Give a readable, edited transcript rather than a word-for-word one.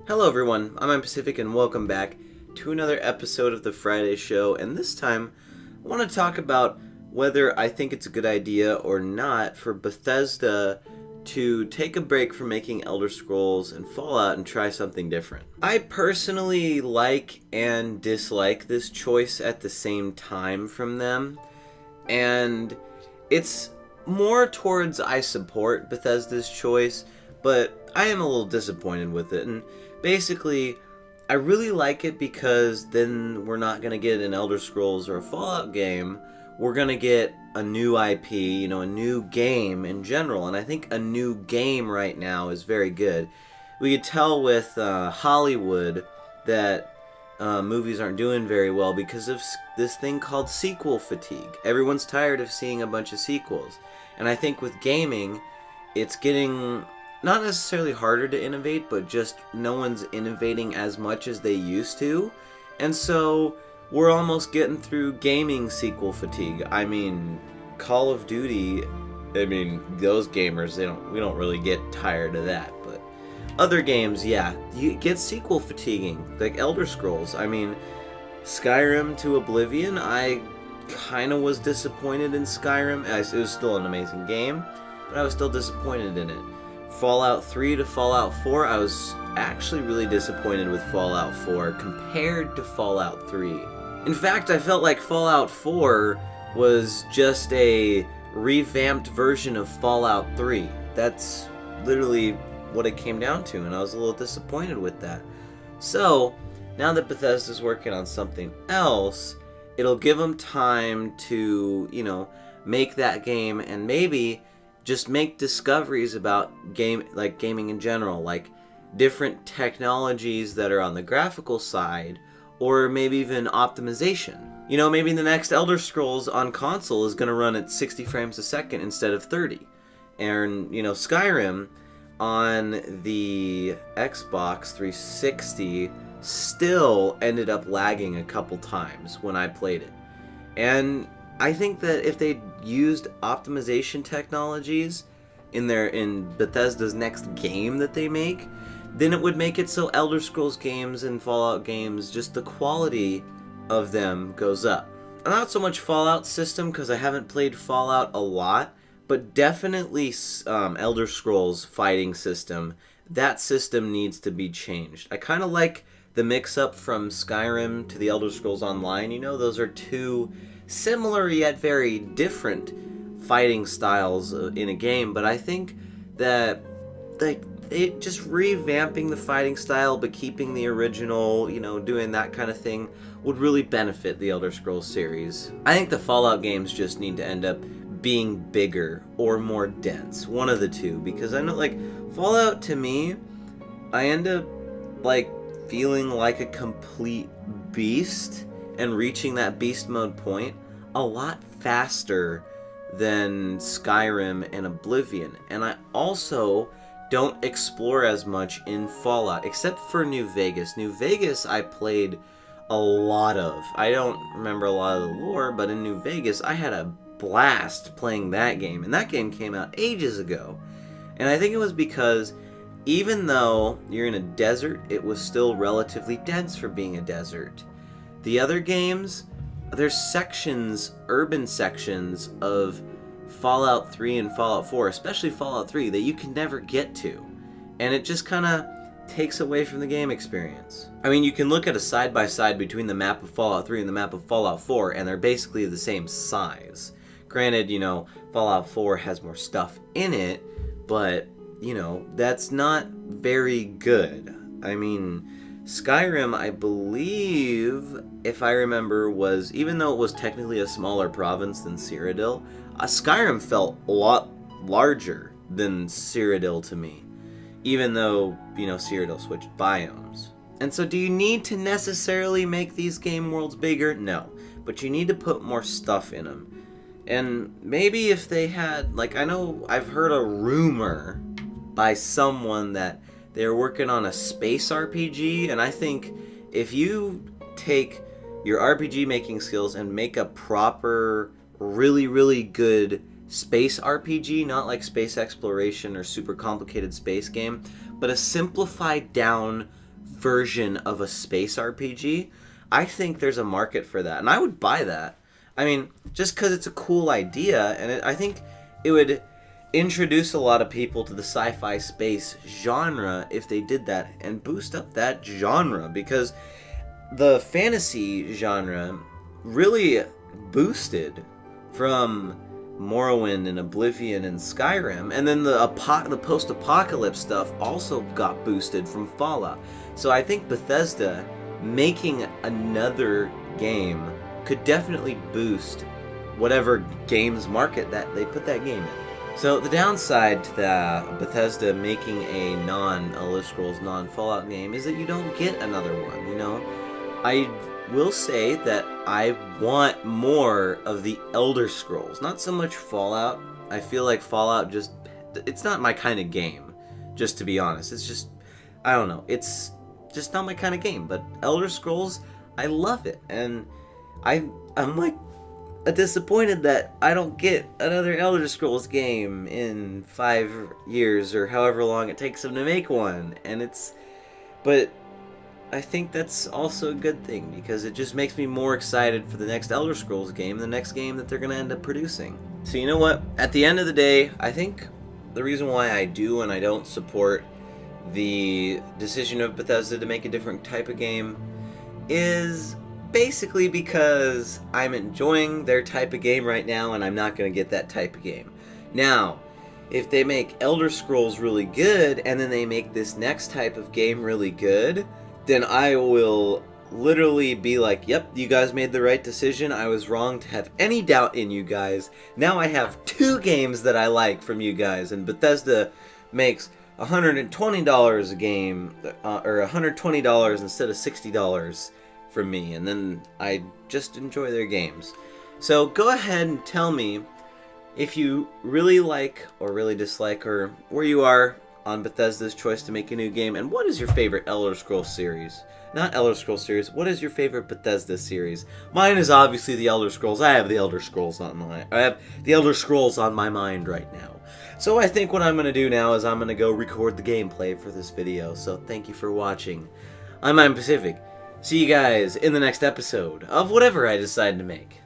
Hello everyone, I'm Pacific and welcome back to another episode of the Friday Show, and this time I want to talk about whether I think it's a good idea or not for Bethesda to take a break from making Elder Scrolls and Fallout and try something different. I personally like and dislike this choice at the same time from them, and it's more towards I support Bethesda's choice, but I am a little disappointed with it. And basically, I really like it because then we're not going to get an Elder Scrolls or a Fallout game. We're going to get a new IP, a new game in general. And I think a new game right now is very good. We could tell with Hollywood that movies aren't doing very well because of this thing called sequel fatigue. Everyone's tired of seeing a bunch of sequels. And I think with gaming, it's getting not necessarily harder to innovate, but just no one's innovating as much as they used to. And so we're almost getting through gaming sequel fatigue. I mean, Call of Duty, those gamers, we don't really get tired of that. But other games, yeah, you get sequel fatiguing, like Elder Scrolls. Skyrim to Oblivion, I kind of was disappointed in Skyrim. It was still an amazing game, but I was still disappointed in it. Fallout 3 to Fallout 4, I was actually really disappointed with Fallout 4 compared to Fallout 3. In fact, I felt like Fallout 4 was just a revamped version of Fallout 3. That's literally what it came down to, and I was a little disappointed with that. So, now that Bethesda's working on something else, it'll give them time to, make that game and maybe just make discoveries about gaming in general, like different technologies that are on the graphical side, or maybe even optimization. Maybe the next Elder Scrolls on console is going to run at 60 frames a second instead of 30. And, Skyrim on the Xbox 360 still ended up lagging a couple times when I played it. And I think that if they used optimization technologies in Bethesda's next game that they make, then it would make it so Elder Scrolls games and Fallout games, just the quality of them goes up. Not so much Fallout system, because I haven't played Fallout a lot, but definitely Elder Scrolls fighting system. That system needs to be changed. I kind of like the mix-up from Skyrim to the Elder Scrolls Online. those are two similar yet very different fighting styles in a game, but I think that just revamping the fighting style but keeping the original, doing that kind of thing would really benefit the Elder Scrolls series. I think the Fallout games just need to end up being bigger or more dense, one of the two, because I know Fallout, to me, I end up feeling like a complete beast and reaching that beast mode point a lot faster than Skyrim and Oblivion. And I also don't explore as much in Fallout, except for New Vegas. New Vegas I played a lot of. I don't remember a lot of the lore, but in New Vegas I had a blast playing that game. And that game came out ages ago. And I think it was because even though you're in a desert, it was still relatively dense for being a desert. The other games, there's sections, urban sections of Fallout 3 and Fallout 4, especially Fallout 3, that you can never get to. And it just kind of takes away from the game experience. You can look at a side-by-side between the map of Fallout 3 and the map of Fallout 4, and they're basically the same size. Granted, Fallout 4 has more stuff in it, but, that's not very good. Skyrim, I believe, if I remember, was, even though it was technically a smaller province than Cyrodiil, Skyrim felt a lot larger than Cyrodiil to me, even though, Cyrodiil switched biomes. And so do you need to necessarily make these game worlds bigger? No, but you need to put more stuff in them. And maybe if they had, I know I've heard a rumor by someone that they're working on a space RPG, and I think if you take your RPG making skills and make a proper, really, really good space RPG, not like space exploration or super complicated space game, but a simplified down version of a space RPG, I think there's a market for that, and I would buy that. I mean, just because it's a cool idea, and I think it would introduce a lot of people to the sci-fi space genre if they did that and boost up that genre, because the fantasy genre really boosted from Morrowind and Oblivion and Skyrim, and then the post-apocalypse stuff also got boosted from Fallout. So I think Bethesda making another game could definitely boost whatever games market that they put that game in. So the downside to the Bethesda making a non-Elder Scrolls, non-Fallout game is that you don't get another one, you know? I will say that I want more of the Elder Scrolls, not so much Fallout. I feel like Fallout it's not my kind of game, just to be honest. It's just, I don't know, it's just not my kind of game. But Elder Scrolls, I love it, and I'm like disappointed that I don't get another Elder Scrolls game in 5 years or however long it takes them to make one. But I think that's also a good thing, because it just makes me more excited for the next Elder Scrolls game, the next game that they're going to end up producing. So you know what? At the end of the day, I think the reason why I do and I don't support the decision of Bethesda to make a different type of game is basically because I'm enjoying their type of game right now, and I'm not going to get that type of game. Now, if they make Elder Scrolls really good, and then they make this next type of game really good, then I will literally be like, yep, you guys made the right decision. I was wrong to have any doubt in you guys. Now I have 2 games that I like from you guys, and Bethesda makes $120 a game, or $120 instead of $60 from me, and then I just enjoy their games. So go ahead and tell me if you really like or really dislike, or where you are on Bethesda's choice to make a new game, and what is your favorite Elder Scrolls series? Not Elder Scrolls series, what is your favorite Bethesda series? Mine is obviously the Elder Scrolls. I have the Elder Scrolls on my mind right now. So I think what I'm going to do now is I'm going to go record the gameplay for this video. So thank you for watching. I'm Pacific. See you guys in the next episode of whatever I decide to make.